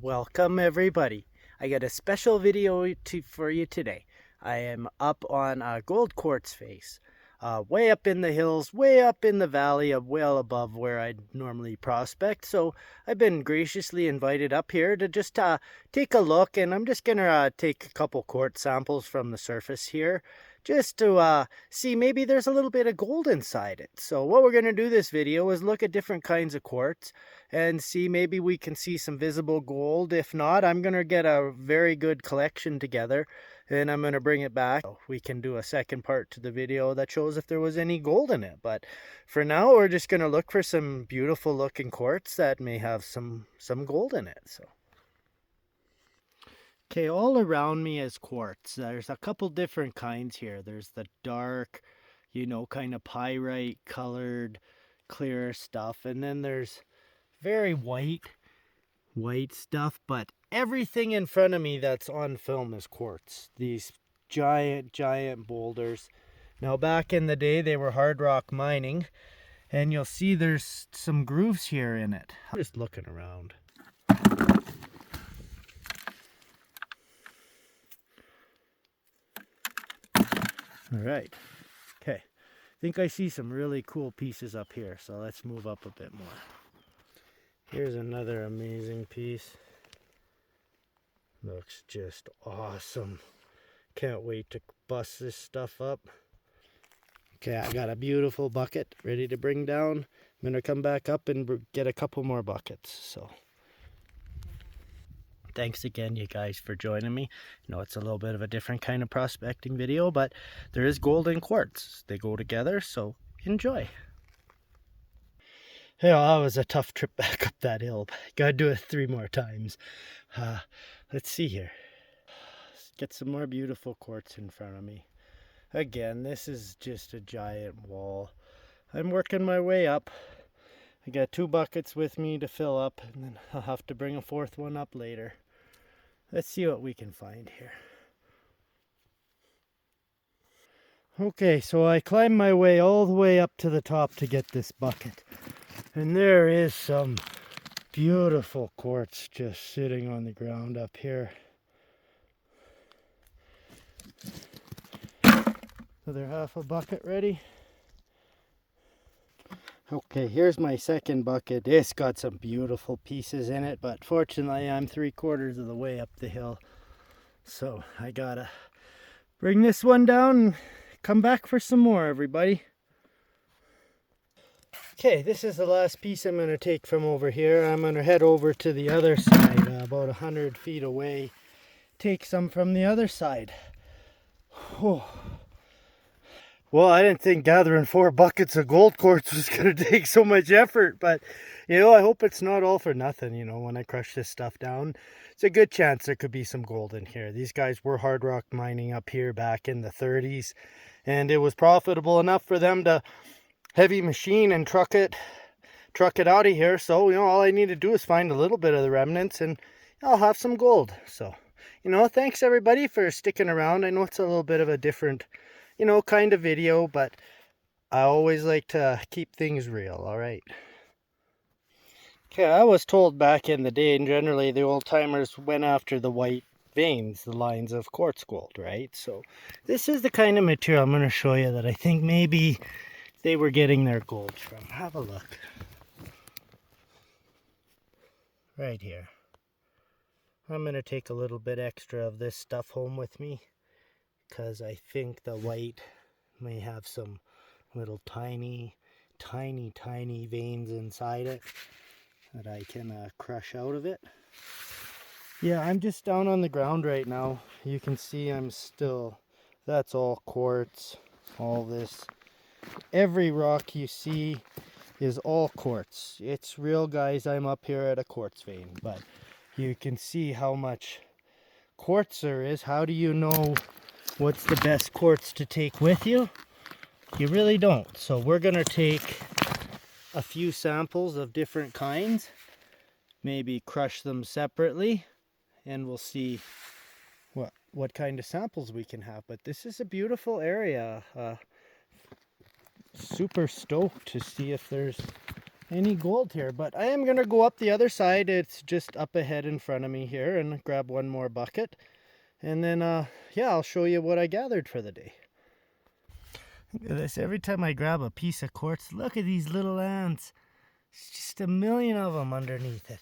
Welcome everybody. I got a special video for you today. I am up on a gold quartz face, way up in the hills, way up in the valley, well above where I normally prospect. So I've been graciously invited up here to just take a look, and I'm just gonna take a couple quartz samples from the surface here, just to see maybe there's a little bit of gold inside it. So what we're gonna do this video is look at different kinds of quartz and see maybe we can see some visible gold. If not, I'm going to get a very good collection together and I'm going to bring it back. We can do a second part to the video that shows if there was any gold in it. But for now, we're just going to look for some beautiful looking quartz that may have some gold in it. So. Okay, all around me is quartz. There's a couple different kinds here. There's the dark, kind of pyrite colored, clear stuff. And then there's very white stuff, but everything in front of me that's on film is quartz. These giant boulders. Now back in the day they were hard rock mining, and you'll see there's some grooves here in it. I'm just looking around. All right, okay, I think I see some really cool pieces up here, so let's move up a bit more. Here's another amazing piece. Looks just awesome. Can't wait to bust this stuff up. Okay, I got a beautiful bucket ready to bring down. I'm gonna come back up and get a couple more buckets. So thanks again, you guys, for joining me. It's a little bit of a different kind of prospecting video, but there is gold and quartz. They go together, so enjoy. Yeah, that was a tough trip back up that hill. Gotta do it 3 more times. Let's see here. Let's get some more beautiful quartz in front of me. Again, this is just a giant wall. I'm working my way up. I got 2 buckets with me to fill up, and then I'll have to bring a 4th one up later. Let's see what we can find here. Okay, so I climbed my way all the way up to the top to get this bucket. And there is some beautiful quartz just sitting on the ground up here. Another half a bucket ready. Okay, here's my second bucket. It's got some beautiful pieces in it, but fortunately I'm 3/4 of the way up the hill. So I gotta bring this one down and come back for some more, everybody. Okay, this is the last piece I'm going to take from over here. I'm going to head over to the other side, about 100 feet away. Take some from the other side. Oh. Well, I didn't think gathering 4 buckets of gold quartz was going to take so much effort, but I hope it's not all for nothing. When I crush this stuff down, it's a good chance there could be some gold in here. These guys were hard rock mining up here back in the 30s, and it was profitable enough for them to heavy machine and truck it out of here. So all I need to do is find a little bit of the remnants and I'll have some gold. So thanks everybody for sticking around. I know it's a little bit of a different kind of video, but I always like to keep things real. All right. Okay, I was told back in the day, and generally the old timers went after the white veins, the lines of quartz gold, right? So this is the kind of material I'm going to show you that I think maybe they were getting their gold from. Have a look. Right here. I'm going to take a little bit extra of this stuff home with me, because I think the white may have some little tiny veins inside it that I can crush out of it. Yeah, I'm just down on the ground right now. You can see that's all quartz, all this. Every rock you see is all quartz. It's real, guys. I'm up here at a quartz vein, but you can see how much quartz there is. How do you know what's the best quartz to take with you? You really don't. So we're going to take a few samples of different kinds, maybe crush them separately, and we'll see what kind of samples we can have. But this is a beautiful area. Super stoked to see if there's any gold here, but I am gonna go up the other side. It's just up ahead in front of me here, and grab one more bucket, and then yeah, I'll show you what I gathered for the day. Look at this. Every time I grab a piece of quartz, look at these little ants. It's just a million of them underneath it.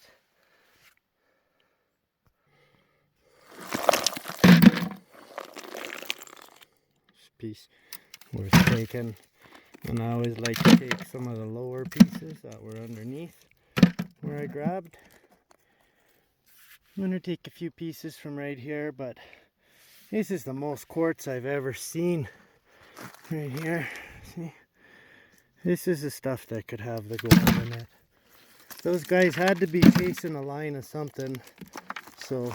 This piece worth taking. And I always like to take some of the lower pieces that were underneath where I grabbed. I'm going to take a few pieces from right here, but this is the most quartz I've ever seen. Right here. See? This is the stuff that could have the gold in it. Those guys had to be chasing a line of something, so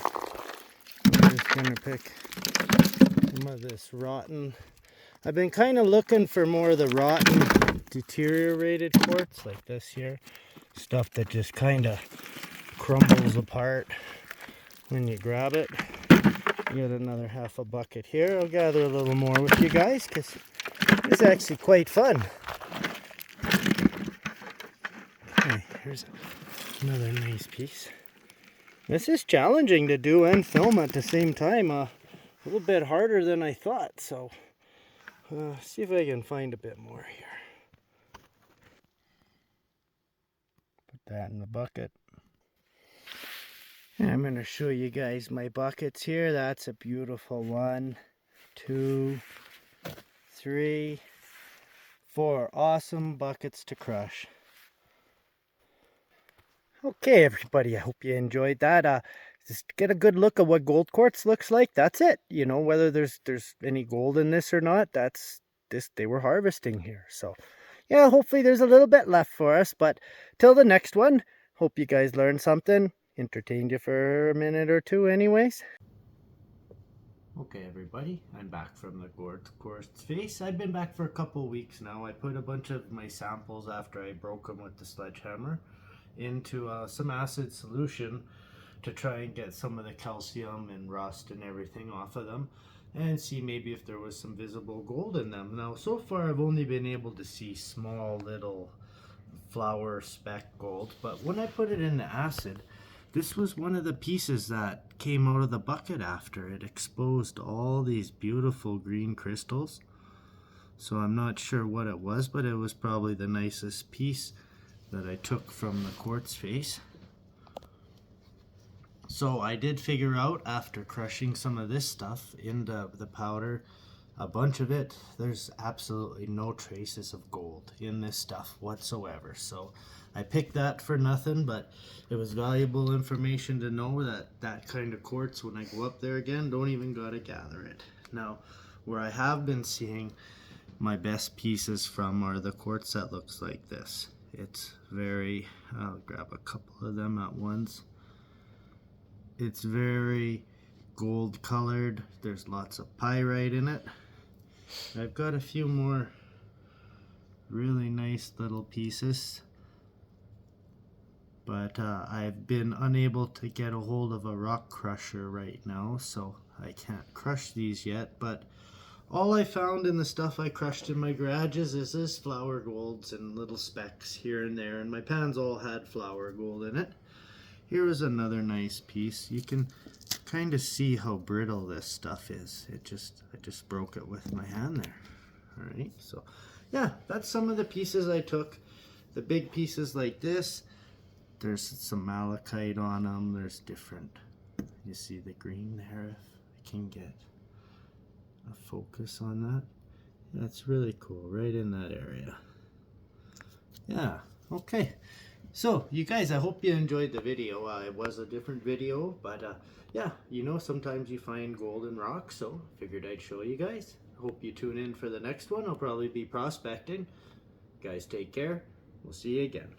I'm just going to pick some of this rotten. I've been kind of looking for more of the rotten, deteriorated quartz like this here. Stuff that just kind of crumbles apart when you grab it. Get another half a bucket here. I'll gather a little more with you guys because it's actually quite fun. Okay, here's another nice piece. This is challenging to do and film at the same time. A little bit harder than I thought, so see if I can find a bit more here. Put that in the bucket. And I'm going to show you guys my buckets here. That's a beautiful 1, 2, 3, 4 awesome buckets to crush. Okay, everybody, I hope you enjoyed that. Just get a good look at what gold quartz looks like. That's it. You know, whether there's any gold in this or not, that's this. They were harvesting here. So, yeah, hopefully there's a little bit left for us. But till the next one, hope you guys learned something. Entertained you for a minute or two anyways. Okay, everybody, I'm back from the quartz face. I've been back for a couple of weeks now. I put a bunch of my samples after I broke them with the sledgehammer into some acid solution to try and get some of the calcium and rust and everything off of them and see maybe if there was some visible gold in them. Now, so far I've only been able to see small little flower speck gold, but when I put it in the acid, this was one of the pieces that came out of the bucket after. It exposed all these beautiful green crystals. So I'm not sure what it was, but it was probably the nicest piece that I took from the quartz face. So I did figure out after crushing some of this stuff into the powder, a bunch of it, there's absolutely no traces of gold in this stuff whatsoever. So I picked that for nothing, but it was valuable information to know that that kind of quartz, when I go up there again, don't even gotta gather it. Now, where I have been seeing my best pieces from are the quartz that looks like this. It's very, I'll grab a couple of them at once. It's very gold colored. There's lots of pyrite in it. I've got a few more really nice little pieces, but I've been unable to get a hold of a rock crusher right now, so I can't crush these yet. But all I found in the stuff I crushed in my garages is this flower golds and little specks here and there, and my pans all had flower gold in it. Here is another nice piece. You can kind of see how brittle this stuff is. I just broke it with my hand there. All right, so yeah, that's some of the pieces I took. The big pieces like this, there's some malachite on them. There's different, you see the green there, if I can get a focus on that. That's really cool, right in that area. Yeah, okay. So, you guys, I hope you enjoyed the video. It was a different video, but yeah, you know, sometimes you find golden rocks, so figured I'd show you guys. Hope you tune in for the next one. I'll probably be prospecting. Guys, take care. We'll see you again.